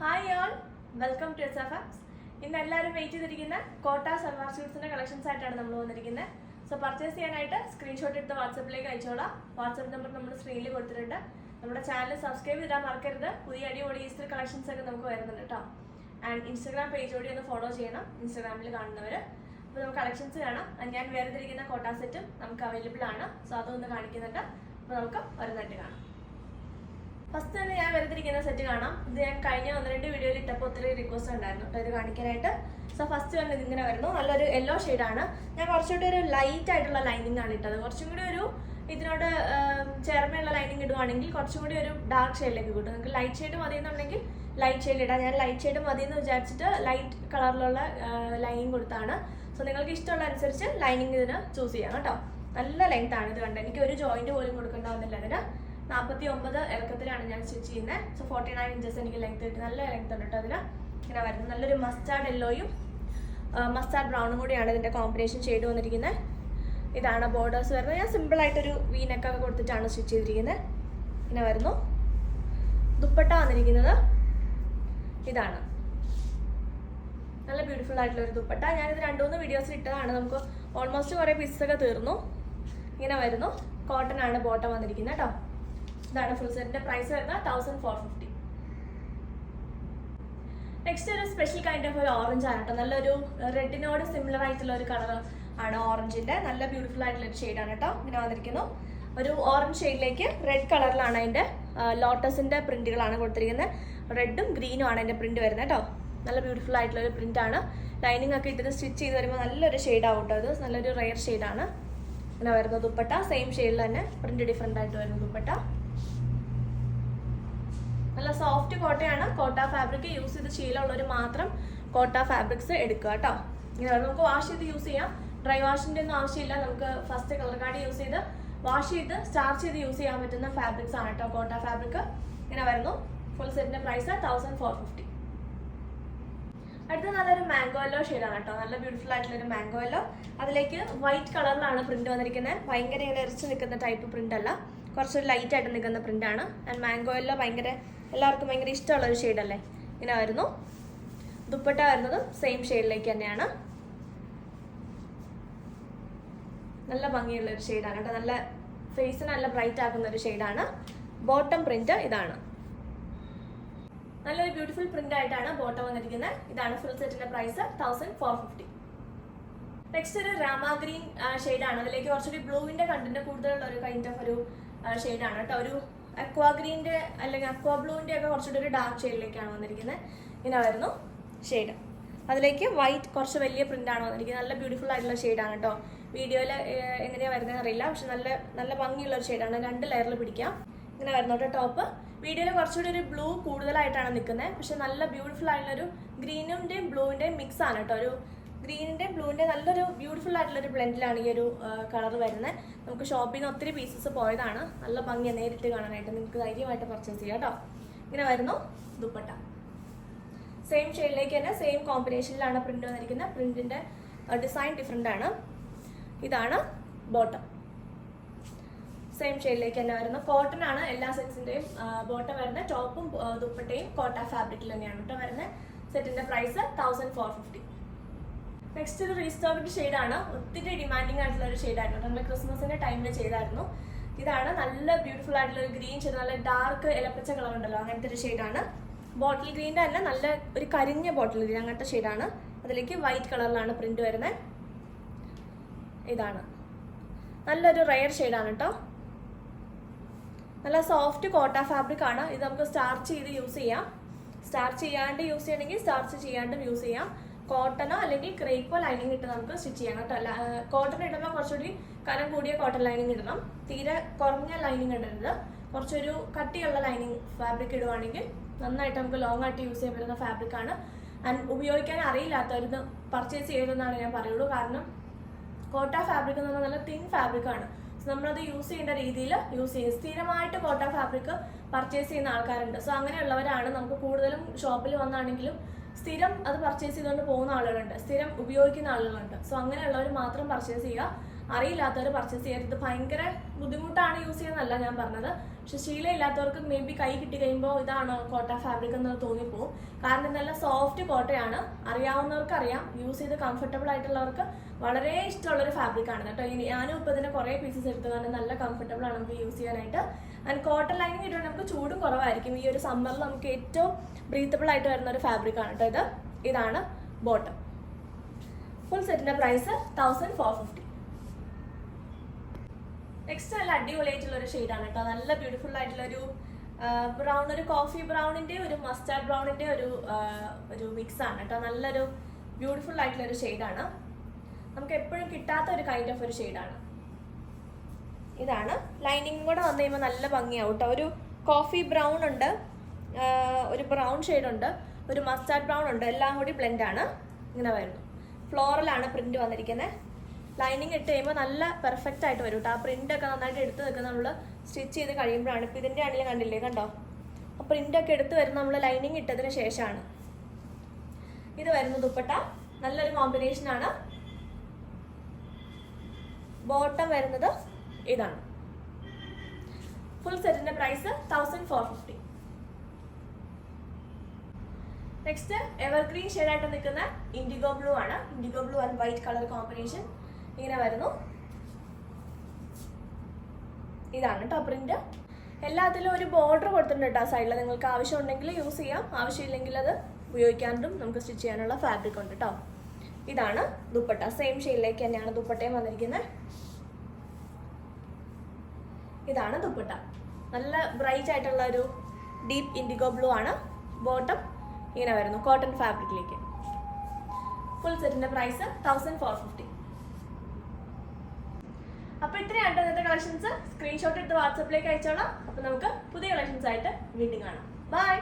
Hi all, welcome to SFX. ഇന്ന് എല്ലാവരും wait ചെയ്തിരിക്കുന്ന കോട്ട സൽവാർ സ്യൂട്ട്സിന്റെ കളക്ഷൻസ് ആയിട്ടാണ് നമ്മൾ വന്നിരിക്കുന്നത്. സോ പർച്ചേസ് ചെയ്യാനായിട്ട് സ്ക്രീൻഷോട്ട് എടുത്ത് വാട്സപ്പിലേക്ക് അയച്ചോളാം. വാട്സപ്പ് നമ്പർ നമ്മൾ സ്ക്രീനിൽ കൊടുത്തിട്ടുണ്ട്. നമ്മുടെ ചാനൽ സബ്സ്ക്രൈബ് ചെയ്താൽ മറക്കരുത്. പുതിയ അടിപൊളി ഈസ്റ്റർ കളക്ഷൻസ് ഒക്കെ നമുക്ക് വരുന്നുണ്ട് കേട്ടോ. ആൻഡ് ഇൻസ്റ്റാഗ്രാം പേജ് കൂടി ഒന്ന് ഫോളോ ചെയ്യണം, ഇൻസ്റ്റാഗ്രാമിൽ കാണുന്നവർ. അപ്പോൾ നമുക്ക് കളക്ഷൻസ് കാണാം. ഞാൻ വേർതിരിക്കുന്ന കോട്ട സെറ്റും നമുക്ക് അവൈലബിൾ ആണ്. സോ അതൊന്ന് കാണിക്കുന്നുണ്ട്. അപ്പോൾ നമുക്ക് വരുന്നിട്ട് കാണാം. ഫസ്റ്റ് തന്നെ ഞാൻ വെറുതിരിക്കുന്ന സെറ്റ് കാണാം. ഇത് ഞാൻ കഴിഞ്ഞ 1-2 വീഡിയോയിൽ ഇട്ടപ്പോൾ ഒത്തിരി റിക്വസ്റ്റ് ഉണ്ടായിരുന്നു കേട്ടോ ഇത് കാണിക്കാനായിട്ട്. സോ ഫസ്റ്റ് തന്നെ ഇതിങ്ങനെ വരുന്നു. നല്ലൊരു യെല്ലോ ഷെയ്ഡാണ്. ഞാൻ കുറച്ചുകൂടി ഒരു ലൈറ്റ് ആയിട്ടുള്ള ലൈനിങ് ആണ് ഇട്ടത്. കുറച്ചും കൂടി ഒരു ഇതിനോട് ചേർമയുള്ള ലൈനിങ് ഇടുവാണെങ്കിൽ കുറച്ചും കൂടി ഒരു ഡാർക്ക് ഷെയ്ഡിലേക്ക് കിട്ടും. നിങ്ങൾക്ക് ലൈറ്റ് ഷെയ്ഡ് മതി എന്നുണ്ടെങ്കിൽ ലൈറ്റ് ഷെയ്ഡ് ഇടാം. ഞാൻ ലൈറ്റ് ഷെയ്ഡ് മതി എന്ന് വിചാരിച്ചിട്ട് ലൈറ്റ് കളറിലുള്ള ലൈനിങ് കൊടുത്താണ്. സോ നിങ്ങൾക്ക് ഇഷ്ടമുള്ള അനുസരിച്ച് ലൈനിങ് ഇതിന് ചൂസ് ചെയ്യാം കേട്ടോ. നല്ല ലെങ്ത് ആണ് ഇത് കണ്ടത്. എനിക്ക് ഒരു ജോയിന്റ് പോലും കൊടുക്കേണ്ടാവുന്നില്ല ഇതിന്. 49 ഇറക്കത്തിലാണ് ഞാൻ സ്റ്റിച്ച് ചെയ്യുന്നത്. സോ 49 ഇഞ്ചസ് എനിക്ക് ലെങ്ത് കിട്ടി. നല്ല ലെങ്ത് ഉണ്ട് കേട്ടോ അതിന്. ഇങ്ങനെ വരുന്നത് നല്ലൊരു മസ്റ്റാർഡ് യെല്ലോയും മസ്റ്റാർഡ് ബ്രൗണും കൂടിയാണ് ഇതിൻ്റെ കോമ്പിനേഷൻ ഷെയ്ഡ് വന്നിരിക്കുന്നത്. ഇതാണ് ബോർഡേഴ്സ് വരുന്നത്. ഞാൻ സിമ്പിളായിട്ടൊരു വീനക്കൊക്കെ കൊടുത്തിട്ടാണ് സ്റ്റിച്ച് ചെയ്തിരിക്കുന്നത്. ഇങ്ങനെ വരുന്നു. ദുപ്പട്ട വന്നിരിക്കുന്നത് ഇതാണ്. നല്ല ബ്യൂട്ടിഫുൾ ആയിട്ടുള്ള ഒരു ദുപ്പട്ട. ഞാനിത് 2-3 വീഡിയോസിൽ ഇട്ടതാണ്. നമുക്ക് ഓൾമോസ്റ്റ് കുറേ പീസൊക്കെ തീർന്നു. ഇങ്ങനെ വരുന്നു. കോട്ടൺ ആണ് ബോട്ടം വന്നിരിക്കുന്നത് കേട്ടോ. ഇതാണ് ഫുൾ സെറ്റിന്റെ പ്രൈസ് വരുന്നത് 1450. നെക്സ്റ്റ് ഒരു സ്പെഷ്യൽ കൈൻഡ് ഓഫ് ഒരു ഓറഞ്ച് ആണ് കേട്ടോ. നല്ലൊരു റെഡിനോട് സിമിലർ ആയിട്ടുള്ള ഒരു കളർ ആണ് ഓറഞ്ചിന്റെ. നല്ല ബ്യൂട്ടിഫുൾ ആയിട്ടുള്ള ഒരു ഷെയ്ഡാണ് കേട്ടോ. ഇങ്ങനെ വന്നിരിക്കുന്നു. ഒരു ഓറഞ്ച് ഷെയ്ഡിലേക്ക് റെഡ് കളറിലാണ് അതിന്റെ ലോട്ടസിന്റെ പ്രിന്റുകളാണ് കൊടുത്തിരിക്കുന്നത്. റെഡും ഗ്രീനും ആണ് അതിന്റെ പ്രിന്റ് വരുന്നത് കേട്ടോ. നല്ല ബ്യൂട്ടിഫുൾ ആയിട്ടുള്ള ഒരു പ്രിന്റ് ആണ്. ലൈനിങ് ഒക്കെ ഇട്ടിട്ട് സ്റ്റിച്ച് ചെയ്ത് വരുമ്പോൾ നല്ലൊരു ഷെയ്ഡാവും കേട്ടോ. ഇത് നല്ലൊരു റെയർ ഷെയ്ഡാണ്. ഇങ്ങനെ വരുന്ന ദുപ്പട്ട സെയിം ഷെയ്ഡിൽ തന്നെ പ്രിന്റ് ഡിഫറെന്റ് ആയിട്ട് വരുന്ന ദുപ്പട്ട. നല്ല സോഫ്റ്റ് കോട്ടയാണ്. കോട്ട ഫാബ്രിക് യൂസ് ചെയ്ത് ശീലമുള്ളവർ മാത്രം കോട്ട ഫാബ്രിക്സ് എടുക്കുക കേട്ടോ. ഇങ്ങനെ നമുക്ക് വാഷ് ചെയ്ത് യൂസ് ചെയ്യാം. ഡ്രൈ വാഷിന്റെ ഒന്നും ആവശ്യമില്ല. നമുക്ക് ഫസ്റ്റ് കളർ കാർഡ് യൂസ് ചെയ്ത് വാഷ് ചെയ്ത് സ്റ്റാർച്ച് ചെയ്ത് യൂസ് ചെയ്യാൻ പറ്റുന്ന ഫാബ്രിക്സ് ആണ് കേട്ടോ കോട്ട ഫാബ്രിക്. ഇങ്ങനെ വരുന്നു. ഫുൾ സെറ്റിന്റെ പ്രൈസ് 1450. അടുത്ത നല്ലൊരു മാംഗോ യെല്ലോ ഷെയ്ഡാണ് കേട്ടോ. നല്ല ബ്യൂട്ടിഫുൾ ആയിട്ടുള്ള ഒരു മാംഗോ യെല്ലോ. അതിലേക്ക് വൈറ്റ് കളറിലാണ് പ്രിന്റ് വന്നിരിക്കുന്നത്. ഭയങ്കര ഇങ്ങനെ എറിച്ച് നിൽക്കുന്ന ടൈപ്പ് പ്രിന്റ് അല്ല, കുറച്ചൊരു ലൈറ്റ് ആയിട്ട് നിൽക്കുന്ന പ്രിന്റ് ആണ്. ആൻഡ് മാംഗോ യെല്ലോ ഭയങ്കര എല്ലാവർക്കും ഭയങ്കര ഇഷ്ടമുള്ള ഒരു ഷെയ്ഡല്ലേ. ഇങ്ങനെ വരുന്നു. ദുപ്പട്ട വരുന്നതും സെയിം ഷെയ്ഡിലേക്ക് തന്നെയാണ്. നല്ല ഭംഗിയുള്ള ഒരു ഷെയ്ഡാണ് കേട്ടോ. നല്ല ഫേസിന് നല്ല ബ്രൈറ്റ് ആക്കുന്ന ഒരു ഷെയ്ഡാണ്. ബോട്ടം പ്രിന്റ് ഇതാണ്. നല്ലൊരു ബ്യൂട്ടിഫുൾ പ്രിന്റ് ആയിട്ടാണ് ബോട്ടം വന്നിരിക്കുന്നത്. ഇതാണ് ഫുൾ സെറ്റിന്റെ പ്രൈസ് 1450. നെക്സ്റ്റ് ഒരു രാമ ഗ്രീൻ ഷെയ്ഡാണ്. അതിലേക്ക് കുറച്ചൊരു ബ്ലൂവിന്റെ കണ്ടന്റ് കൂടുതലുള്ള ഒരു കൈൻഡ് ഓഫ് ഒരു ഷെയ്ഡാണ് കേട്ടോ. ഒരു അക്വാ ഗ്രീൻ്റെ അല്ലെങ്കിൽ അക്വാ ബ്ലൂവിൻ്റെ ഒക്കെ കുറച്ചുകൂടി ഒരു ഡാർക്ക് ഷെയ്ഡിലേക്കാണ് വന്നിരിക്കുന്നത്. ഇങ്ങനെ വരുന്നു ഷെയ്ഡ്. അതിലേക്ക് വൈറ്റ് കുറച്ച് വലിയ പ്രിന്റാണ് വന്നിരിക്കുന്നത്. നല്ല ബ്യൂട്ടിഫുൾ ആയിട്ടുള്ള ഷെയ്ഡാണ് കേട്ടോ. വീഡിയോയിൽ എങ്ങനെയാണ് വരുന്നതെന്ന് അറിയില്ല, പക്ഷെ നല്ല ഭംഗിയുള്ള ഒരു ഷെയ്ഡാണ്. 2 ലെയറിൽ പിടിക്കാം. ഇങ്ങനെ വരുന്നോട്ടെ ടോപ്പ്. വീഡിയോയിൽ കുറച്ചുകൂടി ഒരു ബ്ലൂ കൂടുതലായിട്ടാണ് നിൽക്കുന്നത്, പക്ഷെ നല്ല ബ്യൂട്ടിഫുൾ ആയിട്ടുള്ളൊരു ഗ്രീനിൻ്റെയും ബ്ലൂവിൻ്റെയും മിക്സ് ആണ് കേട്ടോ. ഒരു ഗ്രീനിൻ്റെയും ബ്ലൂവിൻ്റെയും നല്ലൊരു ബ്യൂട്ടിഫുൾ ആയിട്ടുള്ളൊരു ബ്ലെൻഡിലാണ് ഈ ഒരു കളർ വരുന്നത്. നമുക്ക് ഷോപ്പിൽ നിന്ന് ഒത്തിരി പീസസ് പോയതാണ്. നല്ല ഭംഗിയാണ് നേരിട്ട് കാണാനായിട്ട്. നിങ്ങൾക്ക് ധൈര്യമായിട്ട് പർച്ചേസ് ചെയ്യാം കേട്ടോ. ഇങ്ങനെ വരുന്നു ദുപ്പട്ട. സെയിം ഷെയ്ഡിലേക്ക് തന്നെ സെയിം കോമ്പിനേഷനിലാണ് പ്രിന്റ് വന്നിരിക്കുന്നത്. പ്രിന്റിന്റെ ഡിസൈൻ ഡിഫറെൻ്റ് ആണ്. ഇതാണ് ബോട്ടം. സെയിം ഷെയ്ഡിലേക്ക് തന്നെ വരുന്നു. കോട്ടൺ ആണ് എല്ലാ സെറ്റ്സിന്റെയും ബോട്ടം വരുന്നത്. ടോപ്പും ദുപ്പട്ടയും കോട്ട ഫാബ്രിക്കിൽ തന്നെയാണ് കേട്ടോ വരുന്നത്. സെറ്റിന്റെ പ്രൈസ് 1450. നെക്സ്റ്റ് ഒരു റീസ്റ്റോക്ഡ് ഷെയ്ഡാണ്. ഒത്തിരി ഡിമാൻഡിങ് ആയിട്ടുള്ള ഒരു ഷെയ്ഡായിരുന്നു. നമ്മൾ ക്രിസ്മസിന്റെ ടൈമിൽ ചെയ്തായിരുന്നു. ഇതാണ് നല്ല ബ്യൂട്ടിഫുൾ ആയിട്ടുള്ള ഒരു ഗ്രീൻ ഷെയ്ഡ്. നല്ല ഡാർക്ക് ഇലപ്പച്ച കളർ ഉണ്ടല്ലോ, അങ്ങനത്തെ ഒരു ഷെയ്ഡാണ്. ബോട്ടിൽ ഗ്രീൻ്റെ തന്നെ നല്ല ഒരു കരിഞ്ഞ ബോട്ടിൽ ഗ്രീൻ അങ്ങനത്തെ ഷെയ്ഡാണ്. അതിലേക്ക് വൈറ്റ് കളറിലാണ് പ്രിന്റ് വരുന്നത്. ഇതാണ് നല്ലൊരു റെയർ ഷെയ്ഡാണ് കേട്ടോ. നല്ല സോഫ്റ്റ് കോട്ട ഫാബ്രിക് ആണ്. ഇത് നമുക്ക് സ്റ്റാർച്ച് ചെയ്ത് യൂസ് ചെയ്യാം. സ്റ്റാർച്ച് ചെയ്യാണ്ട് യൂസ് ചെയ്യണമെങ്കിൽ സ്റ്റാർച്ച് ചെയ്യാണ്ടും യൂസ് ചെയ്യാം. കോട്ടണോ അല്ലെങ്കിൽ ക്രേപ്പോ ലൈനിങ് ഇട്ട് നമുക്ക് സ്റ്റിച്ച് ചെയ്യാം കേട്ടോ. കോട്ടൺ ഇടുമ്പോൾ കുറച്ചുകൂടി കനം കൂടിയ കോട്ടൺ ലൈനിങ് ഇടണം. തീരെ കുറഞ്ഞ ലൈനിങ് ഇടരുത്. കുറച്ചൊരു കട്ടിയുള്ള ലൈനിങ് ഫാബ്രിക് ഇടുവാണെങ്കിൽ നന്നായിട്ട് നമുക്ക് ലോങ് ആയിട്ട് യൂസ് ചെയ്യാൻ പറ്റുന്ന ഫാബ്രിക് ആണ്. ആൻഡ് ഉപയോഗിക്കാൻ അറിയില്ലാത്തവരിത് പർച്ചേസ് ചെയ്തെന്നാണ് ഞാൻ പറയുള്ളൂ. കാരണം കോട്ട ഫാബ്രിക് എന്ന് പറഞ്ഞാൽ നല്ല തിൻ ഫാബ്രിക് ആണ്. സോ നമ്മളത് യൂസ് ചെയ്യേണ്ട രീതിയിൽ യൂസ് ചെയ്യും. സ്ഥിരമായിട്ട് കോട്ട ഫാബ്രിക് പർച്ചേസ് ചെയ്യുന്ന ആൾക്കാരുണ്ട്. സോ അങ്ങനെയുള്ളവരാണ് നമുക്ക് കൂടുതലും ഷോപ്പിൽ വന്നാണെങ്കിലും സ്ഥിരം അത് പർച്ചേസ് ചെയ്തുകൊണ്ട് പോകുന്ന ആളുകളുണ്ട്, സ്ഥിരം ഉപയോഗിക്കുന്ന ആളുകളുണ്ട്. സോ അങ്ങനെയുള്ളവർ മാത്രം പർച്ചേസ് ചെയ്യുക. അറിയില്ലാത്തവർ പർച്ചേസ് ചെയ്യരുത്. ഭയങ്കര ബുദ്ധിമുട്ടാണ് യൂസ് ചെയ്യുന്നതല്ല ഞാൻ പറഞ്ഞത്, പക്ഷെ ശീലമില്ലാത്തവർക്ക് മേ ബി കൈ കിട്ടി കഴിയുമ്പോൾ ഇതാണ് കോട്ട ഫാബ്രിക് എന്ന് തോന്നിപ്പോവും. കാരണം നല്ല സോഫ്റ്റ് കോട്ടയാണ്, അറിയാവുന്നവർക്ക് അറിയാം, യൂസ് ചെയ്ത് കംഫർട്ടബിൾ ആയിട്ടുള്ളവർക്ക് വളരെ ഇഷ്ടമുള്ളൊരു ഫാബ്രിക്കാണ് കേട്ടോ. ഞാനും ഇപ്പോൾ ഇതിൻ്റെ കുറേ പീസസ് എടുത്തു, കാരണം നല്ല കംഫർട്ടബിൾ ആണ് നമുക്ക് യൂസ് ചെയ്യാനായിട്ട്. ആൻഡ് കോട്ടൺ ലൈനിങ് ഇട്ടുകൊണ്ട് നമുക്ക് ചൂടും കുറവായിരിക്കും. ഈ ഒരു സമ്മറിൽ നമുക്ക് ഏറ്റവും ബ്രീത്തബിൾ ആയിട്ട് വരുന്ന ഒരു ഫാബ്രിക്കാണ് കേട്ടോ ഇതാണ് ബോട്ടം. ഫുൾ സെറ്റിന്റെ പ്രൈസ് 1450. നെക്സ്റ്റ് നല്ല അടിപൊളിയായിട്ടുള്ള ഒരു ഷെയ്ഡാണ് കേട്ടോ. നല്ല ബ്യൂട്ടിഫുൾ ആയിട്ടുള്ള ഒരു ബ്രൗൺ, ഒരു കോഫി ബ്രൗണിന്റെ ഒരു മസ്റ്റാർഡ് ബ്രൗണിന്റെ ഒരു മിക്സ് ആണ് കേട്ടോ. നല്ലൊരു ബ്യൂട്ടിഫുൾ ആയിട്ടുള്ള ഒരു ഷെയ്ഡാണ്, നമുക്ക് എപ്പോഴും കിട്ടാത്ത ഒരു കൈൻഡ് ഓഫ് ഒരു ഷെയ്ഡാണ്. ഇതാണ് ലൈനിങ് കൂടെ വന്നു കഴിയുമ്പോൾ നല്ല ഭംഗിയാവും കേട്ടോ. ഒരു കോഫി ബ്രൗൺ ഉണ്ട്, ഒരു ബ്രൗൺ ഷെയ്ഡുണ്ട്, ഒരു മസ്റ്റാർഡ് ബ്രൗൺ ഉണ്ട്, എല്ലാം കൂടി ബ്ലെൻഡാണ്. ഇങ്ങനെ വരുന്നു. ഫ്ലോറലാണ് പ്രിന്റ് വന്നിരിക്കുന്നത്. ലൈനിങ് ഇട്ട് കഴിയുമ്പോൾ നല്ല പെർഫെക്റ്റ് ആയിട്ട് വരും കേട്ടോ. ആ പ്രിൻ്റൊക്കെ നന്നായിട്ട് എടുത്ത് വെക്കുക നമ്മൾ സ്റ്റിച്ച് ചെയ്ത് കഴിയുമ്പോഴാണ്. ഇപ്പോൾ ഇതിൻ്റെ ആണെങ്കിലും കണ്ടില്ലേ, കണ്ടോ, ആ പ്രിൻ്റൊക്കെ എടുത്ത് വരുന്നത് നമ്മൾ ലൈനിങ് ഇട്ടതിന് ശേഷമാണ്. ഇത് വരുന്ന ദുപ്പട്ട നല്ലൊരു കോമ്പിനേഷനാണ്. ബോട്ടം വരുന്നത് ഇതാണ്. ഫുൾ സെറ്റിന്റെ പ്രൈസ് 1450. നെക്സ്റ്റ് എവർഗ്രീൻ ഷെയ്ഡായിട്ട് നിൽക്കുന്ന ഇൻഡിഗോ ബ്ലൂ ആണ്. IndiGo blue and white colour combination ഇങ്ങനെ വരുന്നു. ഇതാണ് കേട്ടോ പ്രിന്റ്. എല്ലാത്തിലും ഒരു ബോർഡർ കൊടുത്തിട്ടുണ്ട് കേട്ടോ സൈഡിൽ. നിങ്ങൾക്ക് ആവശ്യമുണ്ടെങ്കിൽ യൂസ് ചെയ്യാം, ആവശ്യമില്ലെങ്കിൽ അത് ഉപയോഗിക്കാനും നമുക്ക് സ്റ്റിച്ച് ചെയ്യാനുള്ള ഫാബ്രിക് ഉണ്ട് കേട്ടോ. ഇതാണ് ദുപ്പട്ട. സെയിം ഷെയ്ഡിലേക്ക് തന്നെയാണ് ദുപ്പട്ടയും വന്നിരിക്കുന്നത്. ഇതാണ് ദുപ്പട്ട. നല്ല ബ്രൈറ്റ് ആയിട്ടുള്ള ഒരു ഡീപ്പ് ഇൻഡിഗോ ബ്ലൂ ആണ്. ബോട്ടം ഇങ്ങനെ വരുന്നു കോട്ടൺ ഫാബ്രിക്കിലേക്ക്. ഫുൾ സെറ്റിന്റെ പ്രൈസ് 1450. അപ്പോൾ ഇത്രയാണ് ഇന്നത്തെ കളക്ഷൻസ്. സ്ക്രീൻഷോട്ട് എടുത്ത് വാട്സാപ്പിലേക്ക് അയച്ചോളാം. അപ്പോൾ നമുക്ക് പുതിയ കളക്ഷൻസ് ആയിട്ട് വീണ്ടും കാണാം. ബൈ.